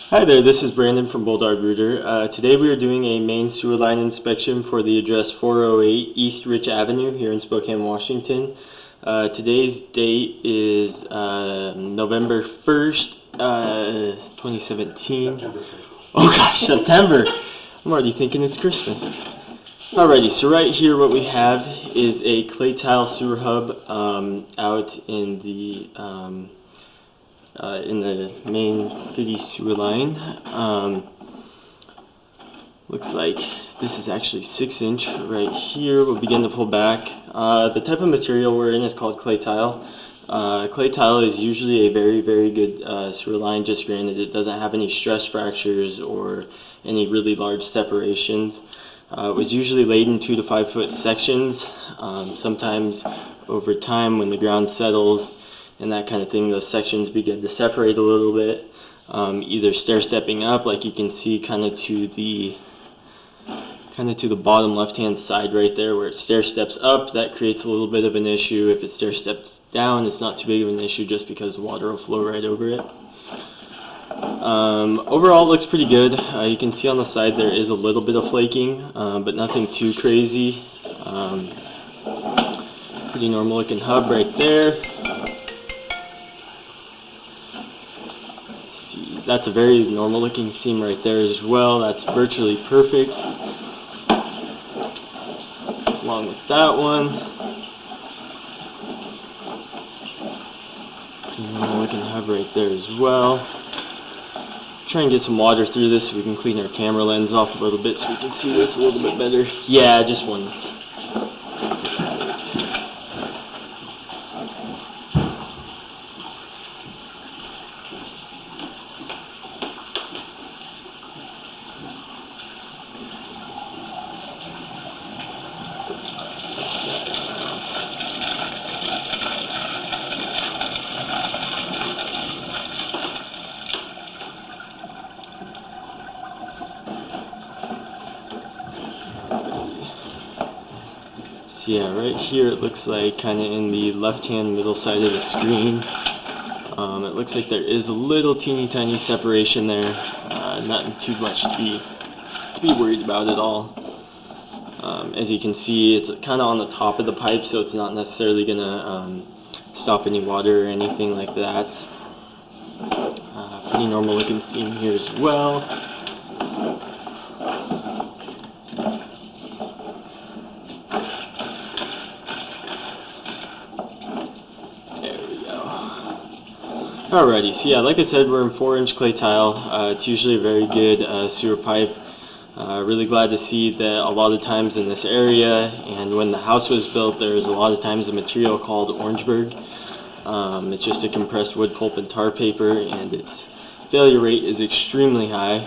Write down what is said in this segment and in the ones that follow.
Hi there, this is Brandon from Bulldog Rooter. Today we are doing a main sewer line inspection for the address 408 East Rich Avenue here in Spokane, Washington. Today's date is November 1st, 2017. September 1st. Oh gosh, September! I'm already thinking it's Christmas. Alrighty, so right here what we have is a clay tile sewer hub out in the main city sewer line. Looks like this is actually 6-inch right here. We'll begin to pull back. The type of material we're in is called clay tile. Clay tile is usually a very, very good sewer line, just granted it doesn't have any stress fractures or any really large separations. It was usually laid in 2 to 5 foot sections. Sometimes over time when the ground settles and that kind of thing, those sections begin to separate a little bit, either stair-stepping up, like you can see kind of to the bottom left-hand side right there where it stair-steps up. That creates a little bit of an issue. If it stair-steps down, it's not too big of an issue just because the water will flow right over it. Overall, it looks pretty good. You can see on the side there is a little bit of flaking, but nothing too crazy. Pretty normal looking hub right there. That's a very normal looking seam right there as well. That's virtually perfect. Along with that one. Normal looking hub right there as well. Try and get some water through this so we can clean our camera lens off a little bit so we can see this a little bit better. Yeah, just one. Yeah, right here it looks like kind of in the left-hand middle side of the screen. It looks like there is a little teeny tiny separation there. Nothing too much to be worried about at all. As you can see, it's kind of on the top of the pipe, so it's not necessarily going to stop any water or anything like that. Pretty normal looking seam here as well. Alrighty, so yeah, like I said, we're in 4-inch clay tile. It's usually a very good sewer pipe. Really glad to see that a lot of times in this area, and when the house was built, there was a lot of times a material called Orangeburg. It's just a compressed wood pulp and tar paper, and its failure rate is extremely high.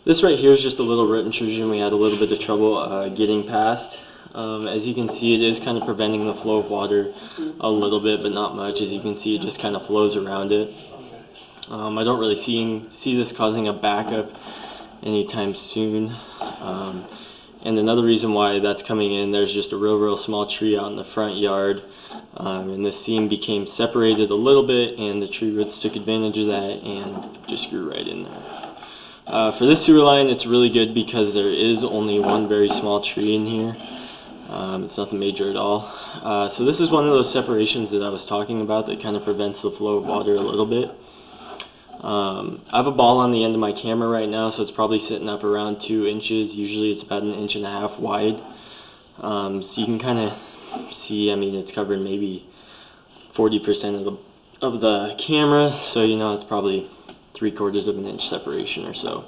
This right here is just a little root intrusion we had a little bit of trouble getting past. As you can see, it is kind of preventing the flow of water a little bit, but not much. As you can see, it just kind of flows around it. I don't really see this causing a backup anytime soon. And another reason why that's coming in, there's just a real small tree out in the front yard, and this seam became separated a little bit, and the tree roots took advantage of that and just grew right in there. For this sewer line, it's really good because there is only one very small tree in here. It's nothing major at all. So this is one of those separations that I was talking about that kind of prevents the flow of water a little bit. I have a ball on the end of my camera right now, so it's probably sitting up around 2 inches. Usually it's about 1.5 inches wide. So you can kind of see, I mean, it's covering maybe 40% of the camera, so you know it's probably 3/4 of an inch separation or so.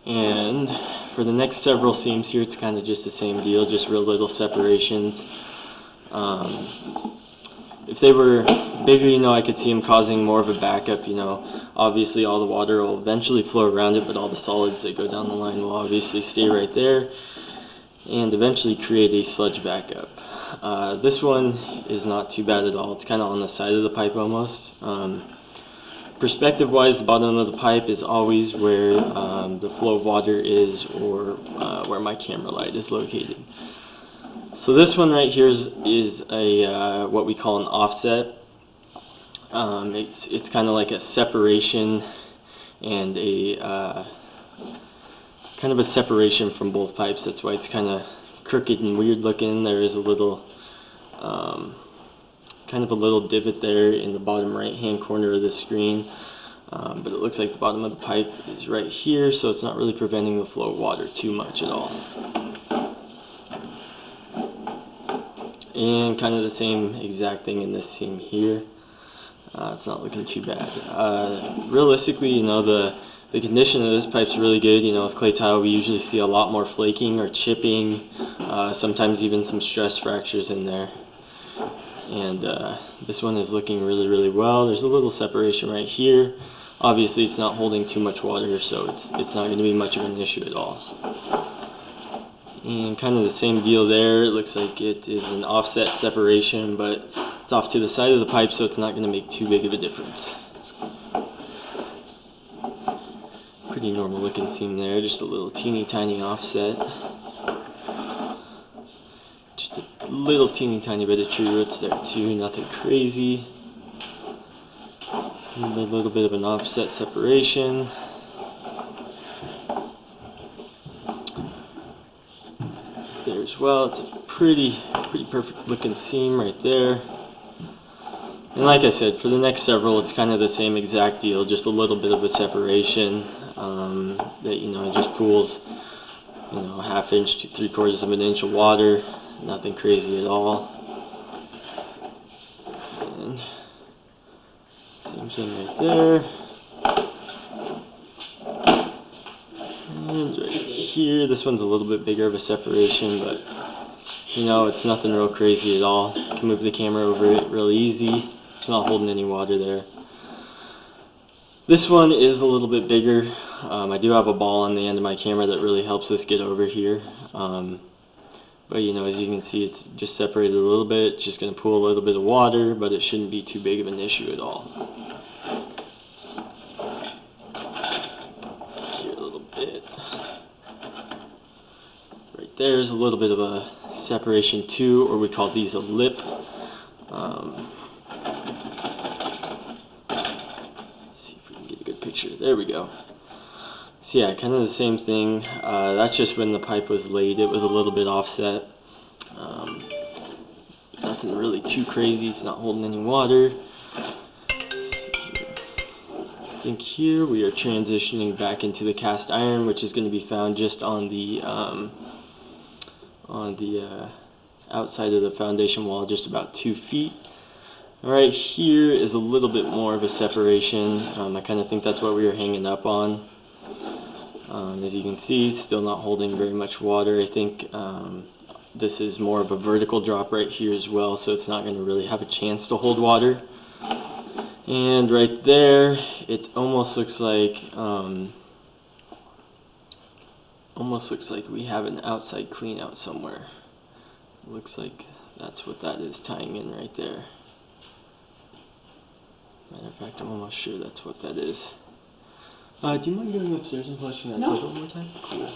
And for the next several seams here, it's kind of just the same deal, just real little separations. If they were bigger, you know, I could see them causing more of a backup, you know. Obviously all the water will eventually flow around it, but all the solids that go down the line will obviously stay right there and eventually create a sludge backup. This one is not too bad at all. It's kind of on the side of the pipe almost. Perspective-wise, the bottom of the pipe is always where the flow of water is, or where my camera light is located. So this one right here is a what we call an offset. It's kind of like a separation and a kind of a separation from both pipes. That's why it's kind of crooked and weird looking. There is a little kind of a little divot there in the bottom right hand corner of the screen, but it looks like the bottom of the pipe is right here, so it's not really preventing the flow of water too much at all. And kind of the same exact thing in this seam here. It's not looking too bad. Realistically, you know, the condition of this pipe's really good. You know, with clay tile we usually see a lot more flaking or chipping, sometimes even some stress fractures in there. And this one is looking really, really well. There's a little separation right here. Obviously it's not holding too much water, so it's not going to be much of an issue at all. And kind of the same deal there. It looks like it is an offset separation, but it's off to the side of the pipe, so it's not going to make too big of a difference. Pretty normal looking seam there, just a little teeny tiny offset. Just a little teeny tiny bit of tree roots there too, nothing crazy. A little bit of an offset separation. There as well. It's a pretty perfect looking seam right there. And like I said, for the next several, it's kind of the same exact deal, just a little bit of a separation that, you know, just pools, you know, 1/2 inch to 3/4 of an inch of water. Nothing crazy at all. And same thing right there. And right here, this one's a little bit bigger of a separation, but you know, it's nothing real crazy at all. You can move the camera over it really easy. It's not holding any water there. This one is a little bit bigger. I do have a ball on the end of my camera that really helps us get over here. But you know, as you can see, it's just separated a little bit. It's just going to pool a little bit of water, but it shouldn't be too big of an issue at all. Here a little bit. Right there's a little bit of a separation too, or we call these a lip. See if we can get a good picture. There we go. So yeah, kind of the same thing. That's just when the pipe was laid. It was a little bit offset. Nothing really too crazy. It's not holding any water. I think here we are transitioning back into the cast iron, which is going to be found just on the outside of the foundation wall, just about 2 feet. Right here is a little bit more of a separation. I kind of think that's what we were hanging up on. As you can see, still not holding very much water. I think this is more of a vertical drop right here as well, so it's not going to really have a chance to hold water. And right there, it almost looks like we have an outside clean out somewhere. Looks like that's what that is tying in right there. Matter of fact, I'm almost sure that's what that is. Do you mind going upstairs and flushing that toilet one more time? Cool.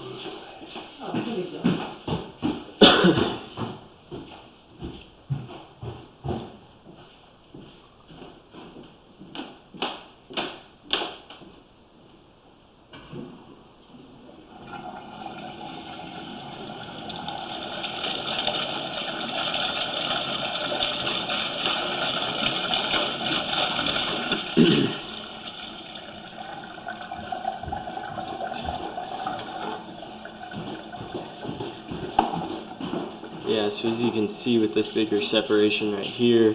Yeah, so as you can see with this bigger separation right here,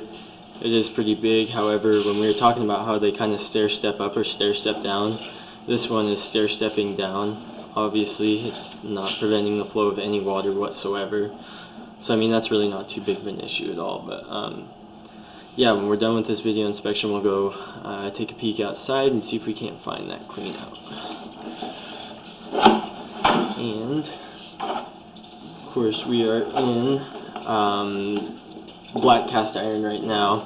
it is pretty big. However, when we were talking about how they kind of stair step up or stair step down, this one is stair stepping down. Obviously, it's not preventing the flow of any water whatsoever. So I mean, that's really not too big of an issue at all. But yeah, when we're done with this video inspection, we'll go take a peek outside and see if we can't find that clean out. And of course, we are in black cast iron right now.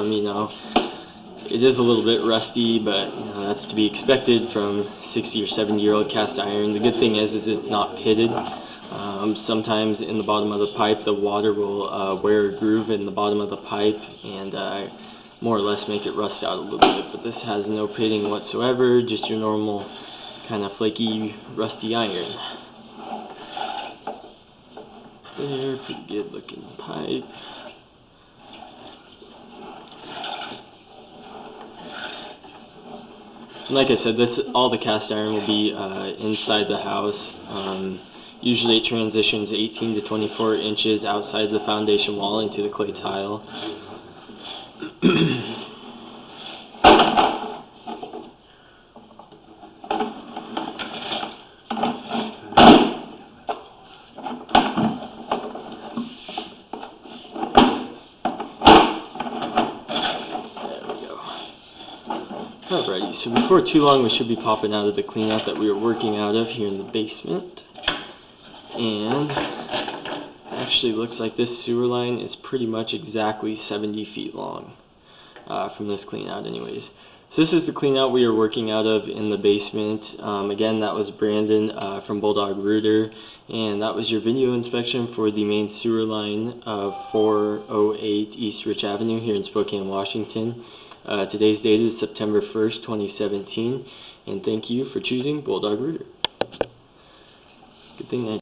You know, it is a little bit rusty, but you know, that's to be expected from 60 or 70-year-old cast iron. The good thing is it's not pitted. Sometimes in the bottom of the pipe, the water will wear a groove in the bottom of the pipe and more or less make it rust out a little bit. But this has no pitting whatsoever, just your normal kind of flaky, rusty iron. There, pretty good looking pipe. And like I said, all the cast iron will be inside the house. Usually it transitions 18 to 24 inches outside the foundation wall into the clay tile. Alrighty, so before too long we should be popping out of the cleanout that we were working out of here in the basement. And actually looks like this sewer line is pretty much exactly 70 feet long from this cleanout anyways. So this is the cleanout we were working out of in the basement. Again, that was Brandon from Bulldog Rooter, and that was your video inspection for the main sewer line of 408 East Rich Avenue here in Spokane, Washington. Today's date is September 1st, 2017, and thank you for choosing Bulldog Rooter. Good thing I